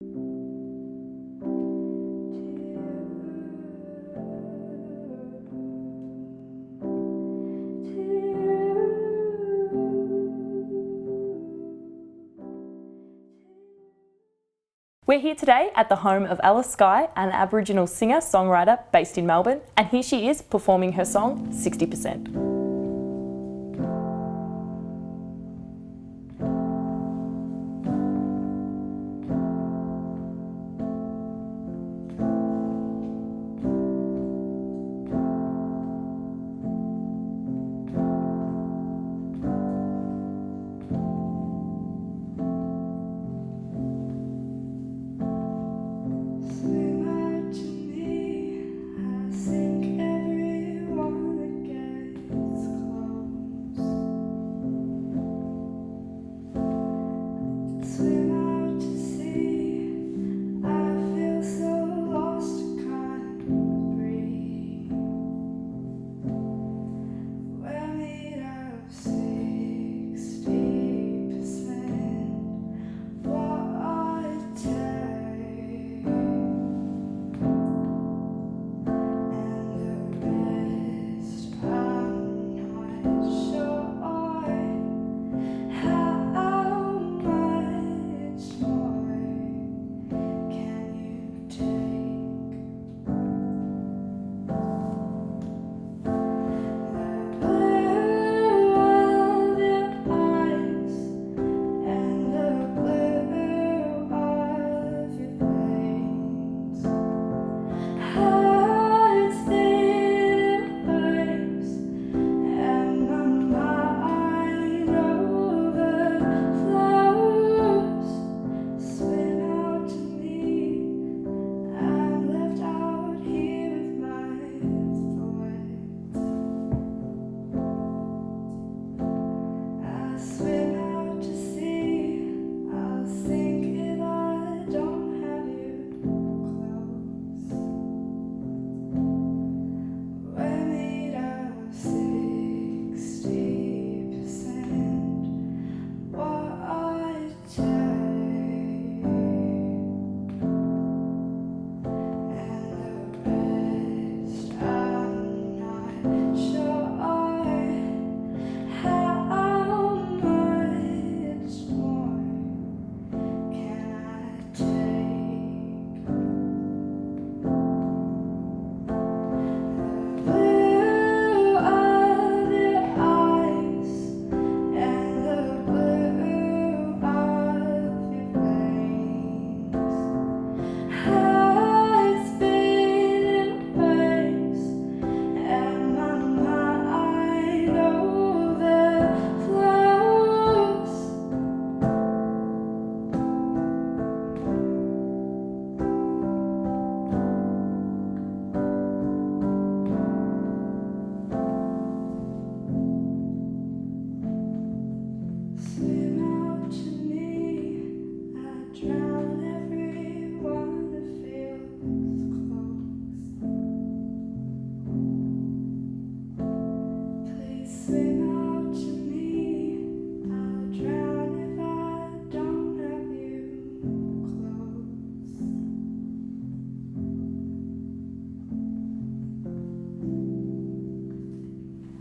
We're here today at the home of Alice Skye, an Aboriginal singer-songwriter based in Melbourne, and here she is performing her song 60%.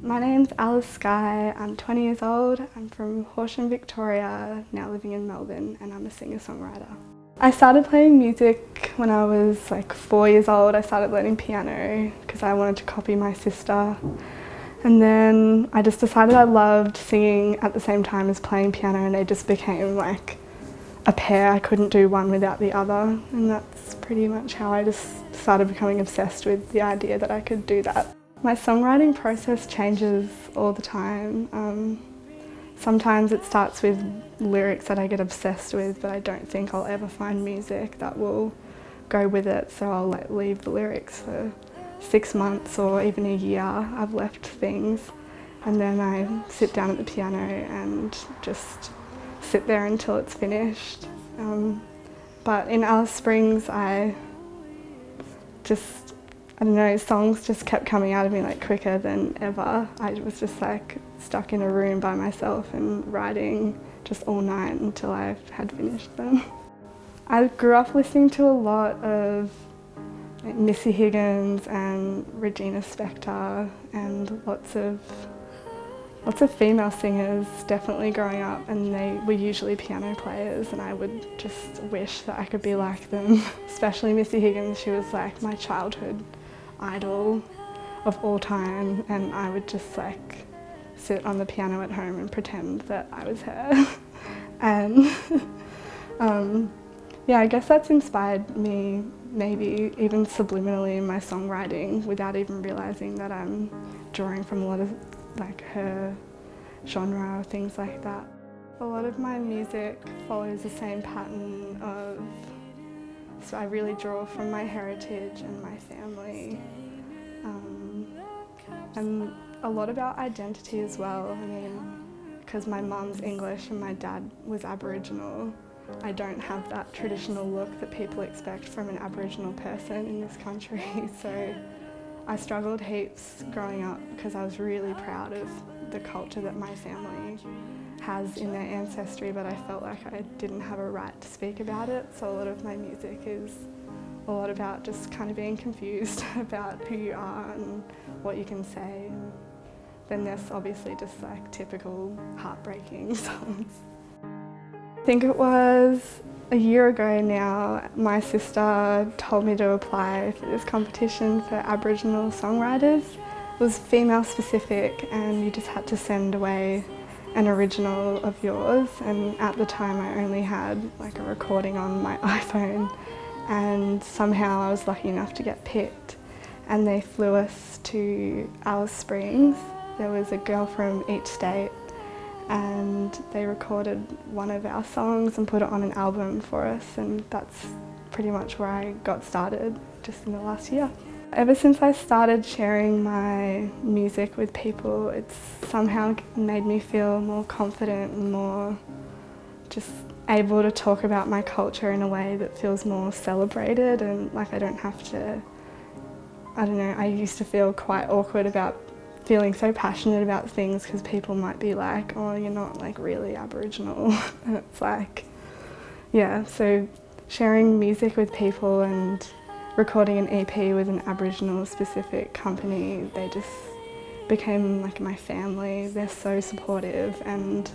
My name's Alice Skye, I'm 20 years old, I'm from Horsham, Victoria, now living in Melbourne, and I'm a singer-songwriter. I started playing music when I was like 4 years old. I started learning piano because I wanted to copy my sister. And then I just decided I loved singing at the same time as playing piano, and they just became like a pair. I couldn't do one without the other, and that's pretty much how I just started becoming obsessed with the idea that I could do that. My songwriting process changes all the time. Sometimes it starts with lyrics that I get obsessed with, but I don't think I'll ever find music that will go with it, so I'll leave the lyrics for 6 months or even a year. I've left things, and then I sit down at the piano and just sit there until it's finished. But in Alice Springs, I don't know, songs just kept coming out of me like quicker than ever. I was just like stuck in a room by myself and writing just all night until I had finished them. I grew up listening to a lot of Missy Higgins and Regina Spektor and lots of female singers definitely growing up, and they were usually piano players, and I would just wish that I could be like them. Especially Missy Higgins, she was like my childhood idol of all time, and I would just like sit on the piano at home and pretend that I was her. And yeah, I guess that's inspired me maybe even subliminally in my songwriting without even realising that I'm drawing from a lot of like her genre or things like that. A lot of my music follows the same pattern of, so I really draw from my heritage and my family, and a lot about identity as well. I mean, because my mum's English and my dad was Aboriginal, I don't have that traditional look that people expect from an Aboriginal person in this country. So I struggled heaps growing up because I was really proud of the culture that my family has in their ancestry, but I felt like I didn't have a right to speak about it. So a lot of my music is a lot about just kind of being confused about who you are and what you can say. And then there's obviously just like typical heartbreaking songs. I think it was a year ago now, my sister told me to apply for this competition for Aboriginal songwriters. It was female specific, and you just had to send away an original of yours, and at the time I only had like a recording on my iPhone, and somehow I was lucky enough to get picked, and they flew us to Alice Springs. There was a girl from each state, and they recorded one of our songs and put it on an album for us, and that's pretty much where I got started just in the last year. Ever since I started sharing my music with people, it's somehow made me feel more confident and more just able to talk about my culture in a way that feels more celebrated, and like I don't have to, I don't know, I used to feel quite awkward about feeling so passionate about things because people might be like, oh, you're not like really Aboriginal. And it's like, yeah, so sharing music with people and recording an EP with an Aboriginal specific company, they just became like my family. They're so supportive, and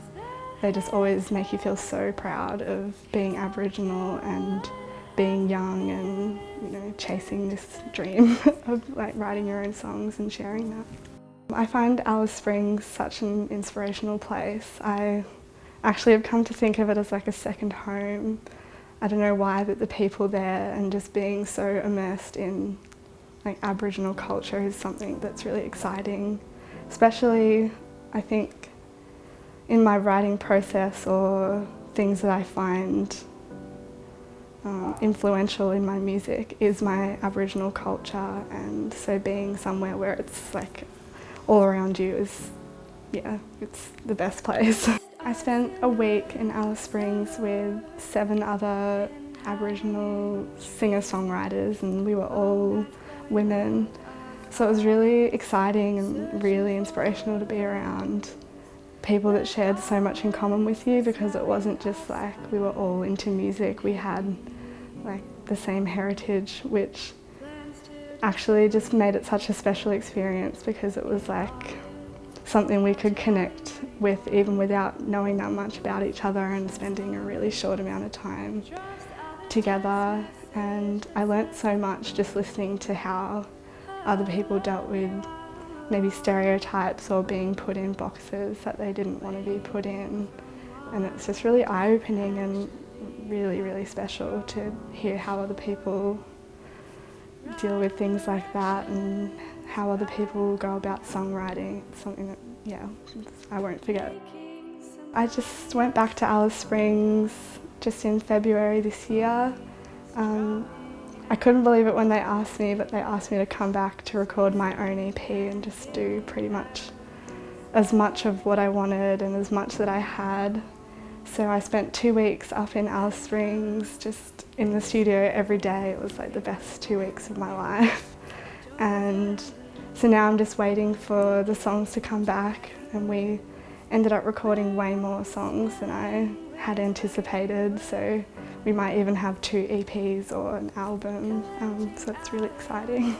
they just always make you feel so proud of being Aboriginal and being young and, you know, chasing this dream of like writing your own songs and sharing that. I find Alice Springs such an inspirational place. I actually have come to think of it as like a second home. I don't know why, but the people there and just being so immersed in like Aboriginal culture is something that's really exciting. Especially, I think, in my writing process or things that I find influential in my music is my Aboriginal culture, and so being somewhere where it's like all around you is, yeah, it's the best place. I spent a week in Alice Springs with 7 other Aboriginal singer-songwriters, and we were all women. So it was really exciting and really inspirational to be around people that shared so much in common with you, because it wasn't just like we were all into music, we had like the same heritage, which actually just made it such a special experience because it was like something we could connect with even without knowing that much about each other and spending a really short amount of time together. And I learnt so much just listening to how other people dealt with maybe stereotypes or being put in boxes that they didn't want to be put in. And it's just really eye-opening and really, really special to hear how other people deal with things like that and how other people go about songwriting. It's something that, yeah, I won't forget. I just went back to Alice Springs just in February this year. I couldn't believe it when they asked me, but they asked me to come back to record my own EP and just do pretty much as much of what I wanted and as much that I had. So I spent 2 weeks up in Alice Springs, just in the studio every day. It was like the best 2 weeks of my life. And so now I'm just waiting for the songs to come back, and we ended up recording way more songs than I had anticipated. So we might even have 2 EPs or an album, so it's really exciting.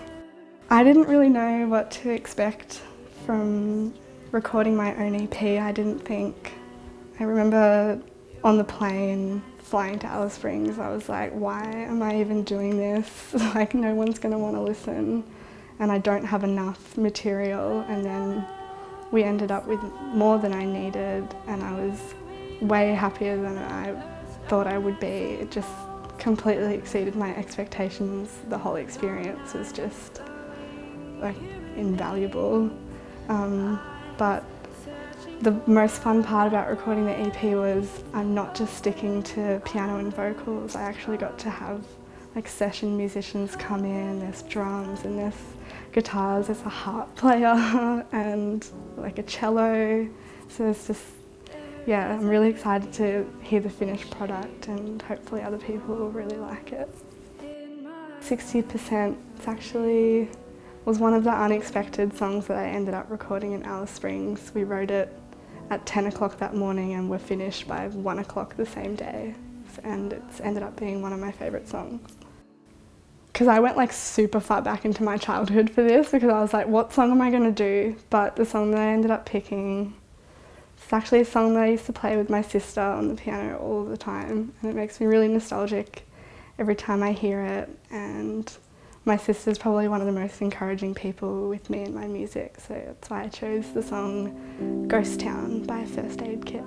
I didn't really know what to expect from recording my own EP. I remember on the plane flying to Alice Springs, I was like, why am I even doing this? Like, no one's going to want to listen and I don't have enough material. And then we ended up with more than I needed and I was way happier than I thought I would be. It just completely exceeded my expectations. The whole experience was just like invaluable. But the most fun part about recording the EP was I'm not just sticking to piano and vocals. I actually got to have like session musicians come in, there's drums and there's guitars, there's a harp player and like a cello. So it's just, yeah, I'm really excited to hear the finished product and hopefully other people will really like it. 60% was one of the unexpected songs that I ended up recording in Alice Springs. We wrote it at 10 o'clock that morning and we're finished by 1 o'clock the same day. And it's ended up being one of my favourite songs. Because I went like super far back into my childhood for this because I was like, what song am I going to do? But the song that I ended up picking, it's actually a song that I used to play with my sister on the piano all the time. And it makes me really nostalgic every time I hear it. And my sister's probably one of the most encouraging people with me in my music, so that's why I chose the song Ghost Town by First Aid Kit.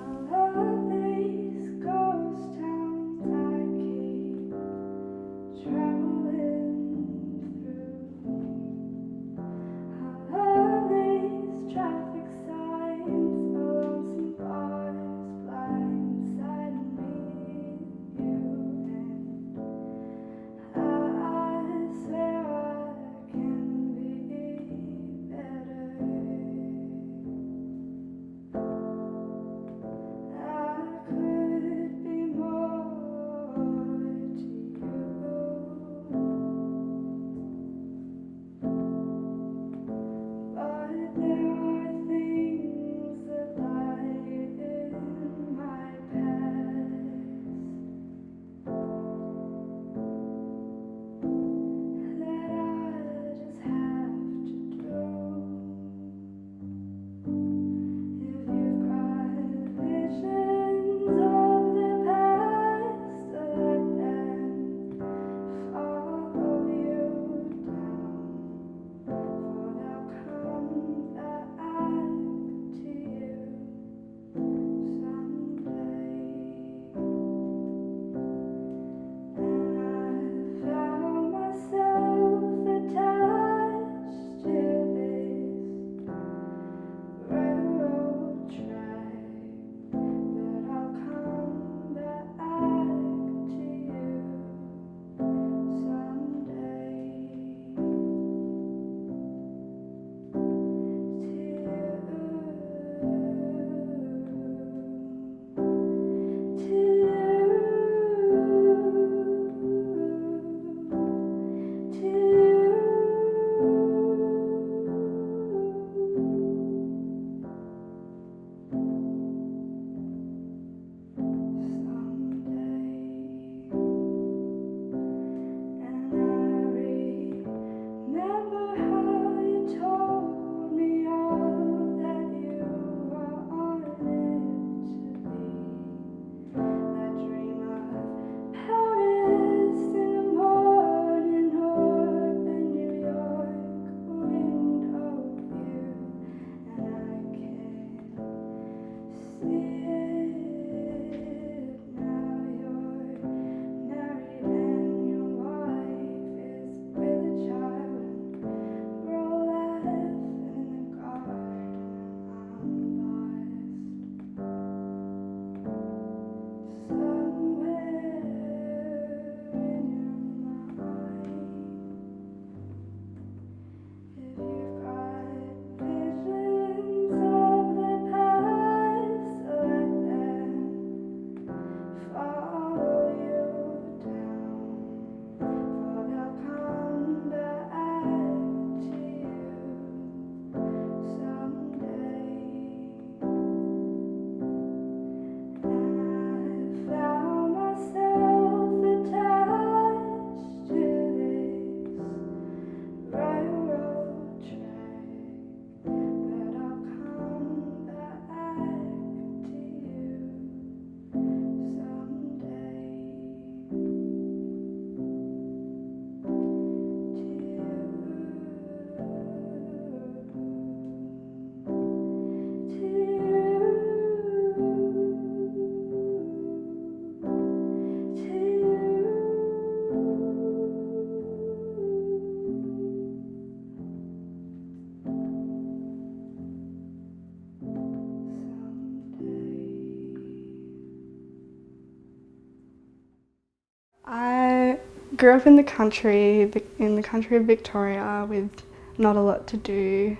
grew up in the country of Victoria with not a lot to do,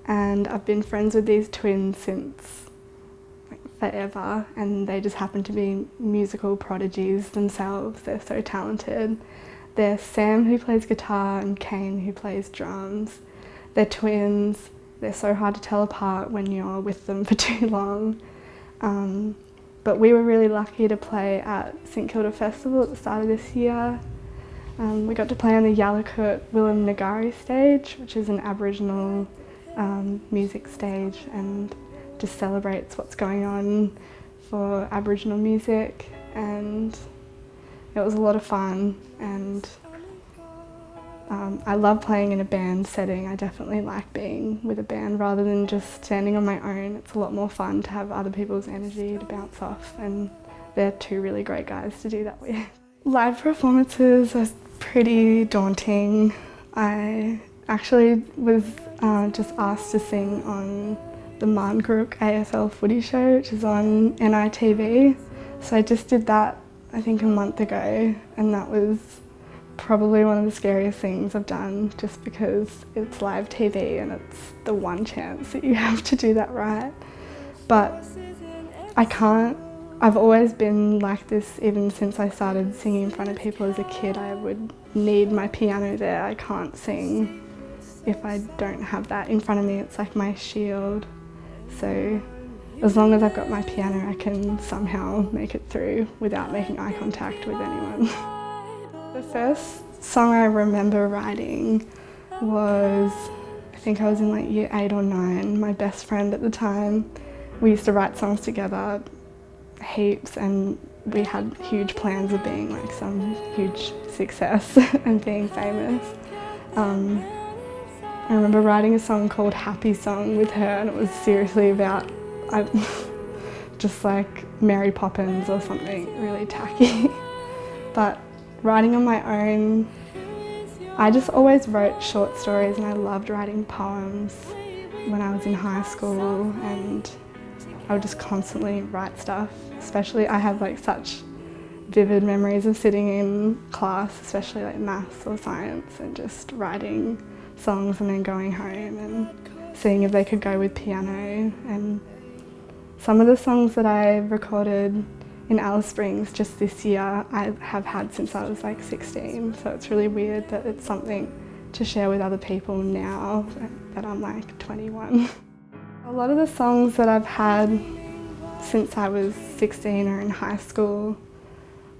and I've been friends with these twins since forever, and they just happen to be musical prodigies themselves. They're so talented. There's Sam, who plays guitar, and Kane, who plays drums. They're twins. They're so hard to tell apart when you're with them for too long. But we were really lucky to play at St Kilda Festival at the start of this year. We got to play on the Yalakut Willem Nagari stage, which is an Aboriginal music stage and just celebrates what's going on for Aboriginal music, and it was a lot of fun, and I love playing in a band setting. I definitely like being with a band rather than just standing on my own. It's a lot more fun to have other people's energy to bounce off, and they're two really great guys to do that with. Live performances are pretty daunting. I actually was just asked to sing on the Marngrook AFL footy show, which is on NITV. So I just did that, I think, a month ago, and that was probably one of the scariest things I've done, just because it's live TV and it's the one chance that you have to do that right. But I've always been like this even since I started singing in front of people as a kid. I would need my piano there. I can't sing if I don't have that in front of me. It's like my shield. So as long as I've got my piano, I can somehow make it through without making eye contact with anyone. The first song I remember writing was, I think I was in like year 8 or 9. My best friend at the time, we used to write songs together heaps, and we had huge plans of being like some huge success and being famous. I remember writing a song called Happy Song with her, and it was seriously about just like Mary Poppins or something really tacky. But writing on my own, I just always wrote short stories, and I loved writing poems when I was in high school, and I would just constantly write stuff. Especially, I have like such vivid memories of sitting in class, especially like maths or science, and just writing songs and then going home and seeing if they could go with piano. And some of the songs that I recorded in Alice Springs just this year, I have had since I was like 16, so it's really weird that it's something to share with other people now that I'm like 21. A lot of the songs that I've had since I was 16 or in high school,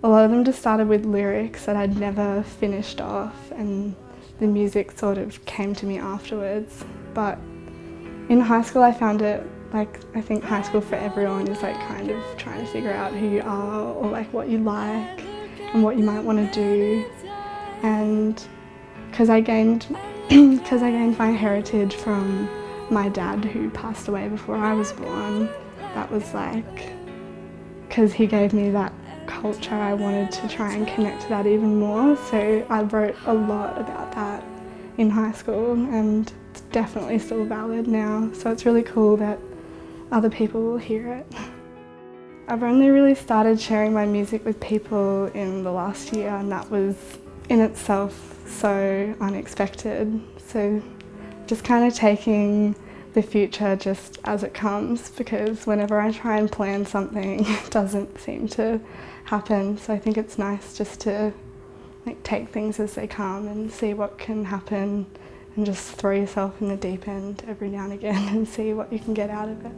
a lot of them just started with lyrics that I'd never finished off, and the music sort of came to me afterwards. But in high school I found it, like, I think high school for everyone is like kind of trying to figure out who you are, or like what you like and what you might want to do. And because I gained my heritage from my dad, who passed away before I was born, that was like, because he gave me that culture, I wanted to try and connect to that even more. So I wrote a lot about that in high school, and it's definitely still valid now. So it's really cool that other people will hear it. I've only really started sharing my music with people in the last year, and that was in itself so unexpected. So just kind of taking the future just as it comes, because whenever I try and plan something, it doesn't seem to happen. So I think it's nice just to like take things as they come and see what can happen, and just throw yourself in the deep end every now and again and see what you can get out of it.